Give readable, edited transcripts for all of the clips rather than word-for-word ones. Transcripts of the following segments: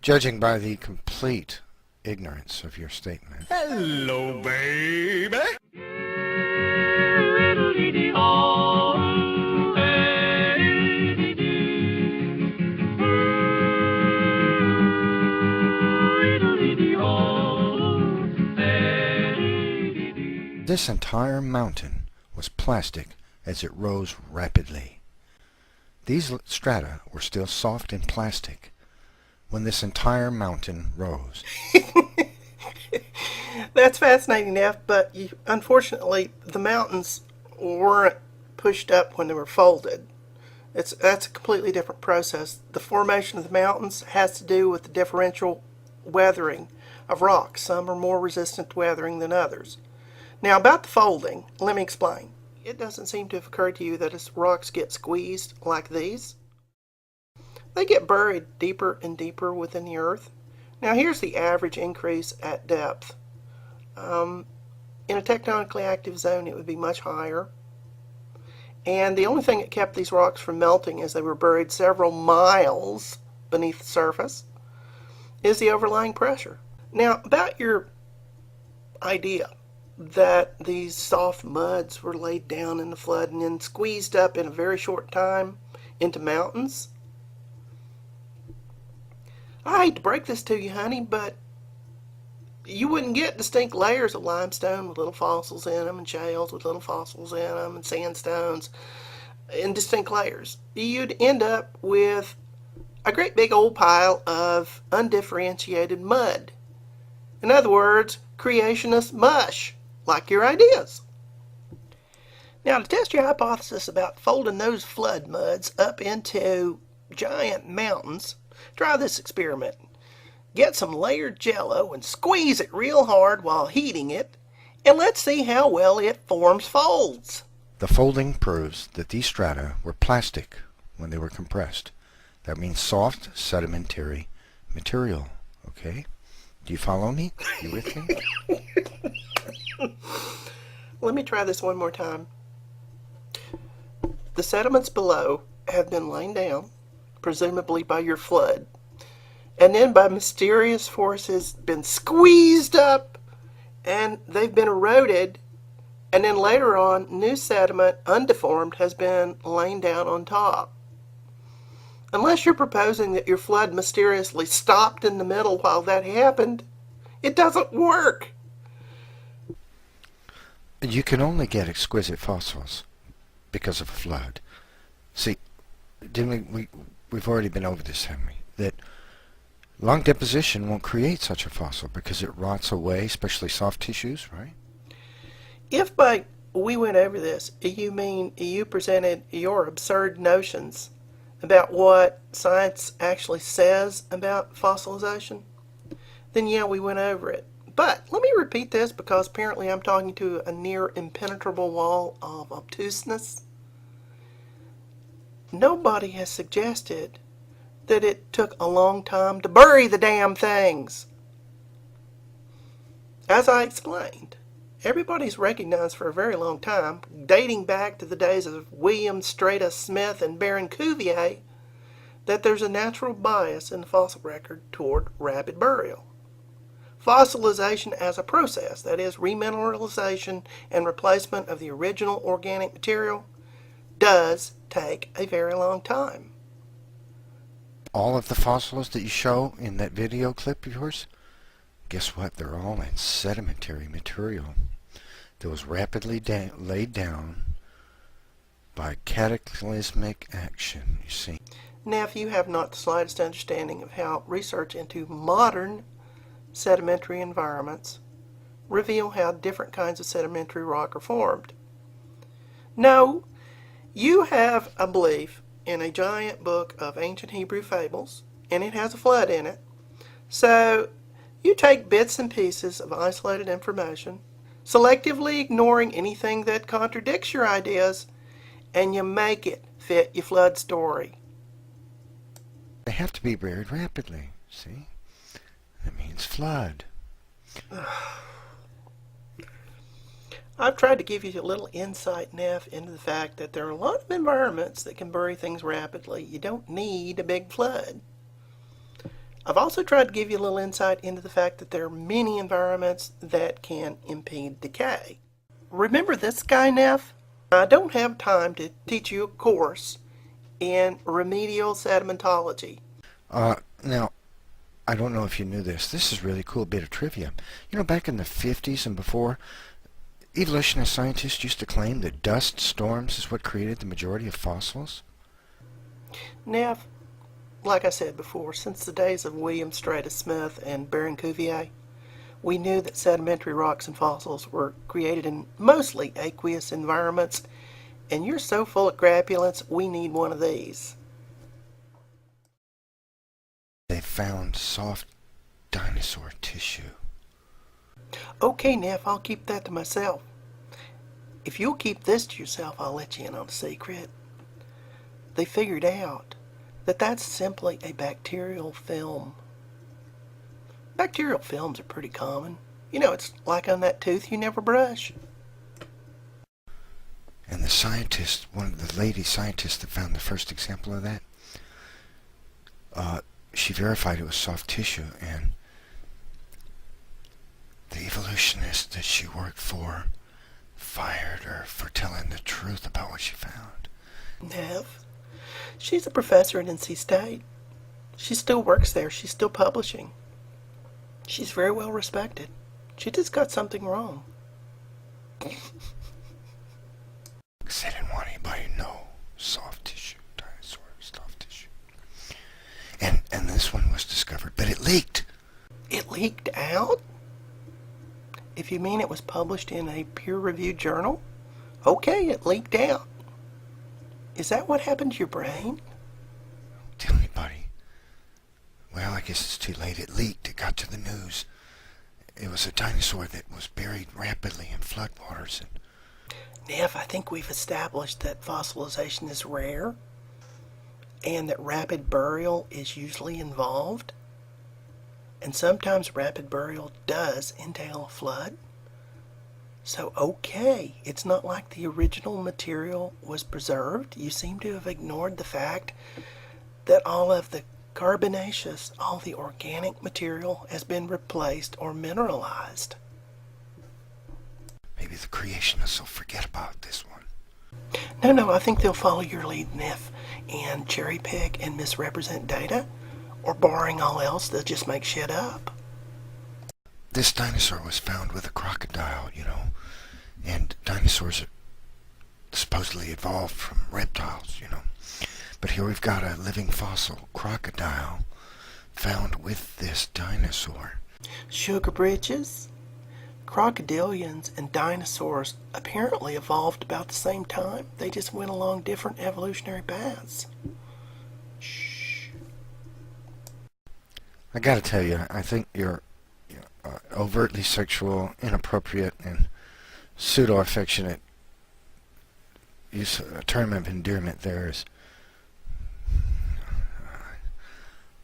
Judging by the complete ignorance of your statement. Hello, baby. This entire mountain was plastic as it rose rapidly. These strata were still soft and plastic when this entire mountain rose. That's fascinating, Neff, but unfortunately, the mountains weren't pushed up when they were folded. That's a completely different process. The formation of the mountains has to do with the differential weathering of rocks. Some are more resistant to weathering than others. Now, about the folding, let me explain. It doesn't seem to have occurred to you that as rocks get squeezed like these, they get buried deeper and deeper within the earth. Now, here's the average increase at depth. In a tectonically active zone, it would be much higher. And the only thing that kept these rocks from melting as they were buried several miles beneath the surface is the overlying pressure. Now, about your idea that these soft muds were laid down in the flood and then squeezed up in a very short time into mountains, I hate to break this to you, honey, but you wouldn't get distinct layers of limestone with little fossils in them and shales with little fossils in them and sandstones in distinct layers. You'd end up with a great big old pile of undifferentiated mud. In other words, creationist mush, like your ideas. Now, to test your hypothesis about folding those flood muds up into giant mountains, try this experiment. Get some layered jello and squeeze it real hard while heating it, and let's see how well it forms folds. The folding proves that these strata were plastic when they were compressed. That means soft, sedimentary material. Okay? Do you follow me? You with me? Let me try this one more time. The sediments below have been lain down, presumably by your flood, and then by mysterious forces been squeezed up, and they've been eroded, and then later on, new sediment, undeformed, has been lain down on top. Unless you're proposing that your flood mysteriously stopped in the middle while that happened, it doesn't work. You can only get exquisite fossils because of a flood. See, we've already been over this, haven't we? That long deposition won't create such a fossil because it rots away, especially soft tissues, right? If by we went over this, you mean you presented your absurd notions about what science actually says about fossilization, then yeah, we went over it. But let me repeat this because apparently I'm talking to a near impenetrable wall of obtuseness. Nobody has suggested that it took a long time to bury the damn things. As I explained, everybody's recognized for a very long time, dating back to the days of William Strata Smith and Baron Cuvier, that there's a natural bias in the fossil record toward rapid burial. Fossilization as a process, that is, remineralization and replacement of the original organic material, does take a very long time. All of the fossils that you show in that video clip of yours, guess what? They're all in sedimentary material that was rapidly laid down by cataclysmic action, you see. Now, if you have not the slightest understanding of how research into modern sedimentary environments reveal how different kinds of sedimentary rock are formed. No, you have a belief in a giant book of ancient Hebrew fables, and it has a flood in it. So you take bits and pieces of isolated information, selectively ignoring anything that contradicts your ideas, and you make it fit your flood story. They have to be buried rapidly, see? That means flood. I've tried to give you a little insight, Neff, into the fact that there are a lot of environments that can bury things rapidly. You don't need a big flood. I've also tried to give you a little insight into the fact that there are many environments that can impede decay. Remember this guy, Neff? I don't have time to teach you a course in remedial sedimentology. Now, I don't know if you knew this. This is a really cool bit of trivia. You know, back in the 50s and before, evolutionist scientists used to claim that dust storms is what created the majority of fossils. Neff, like I said before, since the days of William Strata Smith and Baron Cuvier, we knew that sedimentary rocks and fossils were created in mostly aqueous environments, and you're so full of crapulence, we need one of these. They found soft dinosaur tissue. Okay, Neff, I'll keep that to myself. If you'll keep this to yourself, I'll let you in on a secret. They figured out that that's simply a bacterial film. Bacterial films are pretty common. You know, it's like on that tooth you never brush. And the scientist, one of the lady scientists that found the first example of that, she verified it was soft tissue, and the evolutionist that she worked for fired her for telling the truth about what she found. Neff, she's a professor at NC State. She still works there. She's still publishing. She's very well respected. She just got something wrong. Because they didn't want anybody to know. Soft tissue, dinosaur, soft tissue. And this one was discovered, but it leaked. It leaked out? If you mean it was published in a peer-reviewed journal, okay, it leaked out. Is that what happened to your brain? Tell anybody. Well, I guess it's too late. It leaked. It got to the news. It was a dinosaur that was buried rapidly in floodwaters. Neff, I think we've established that fossilization is rare and that rapid burial is usually involved. And sometimes rapid burial does entail a flood. So, okay, it's not like the original material was preserved. You seem to have ignored the fact that all of the carbonaceous, all the organic material has been replaced or mineralized. Maybe the creationists will forget about this one. No, I think they'll follow your lead, Neff, and cherry pick and misrepresent data, or barring all else, they'll just make shit up. This dinosaur was found with a crocodile, you know, and dinosaurs are supposedly evolved from reptiles, you know. But here we've got a living fossil crocodile found with this dinosaur. Sugar britches? Crocodilians and dinosaurs apparently evolved about the same time. They just went along different evolutionary paths. Shh. I gotta tell you, I think your overtly sexual, inappropriate, and pseudo-affectionate use of a term of endearment there is...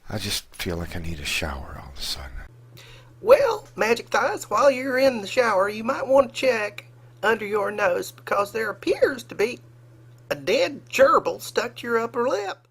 I just feel like I need a shower all of a sudden. Well, Magic Thighs, while you're in the shower, you might want to check under your nose because there appears to be a dead gerbil stuck to your upper lip.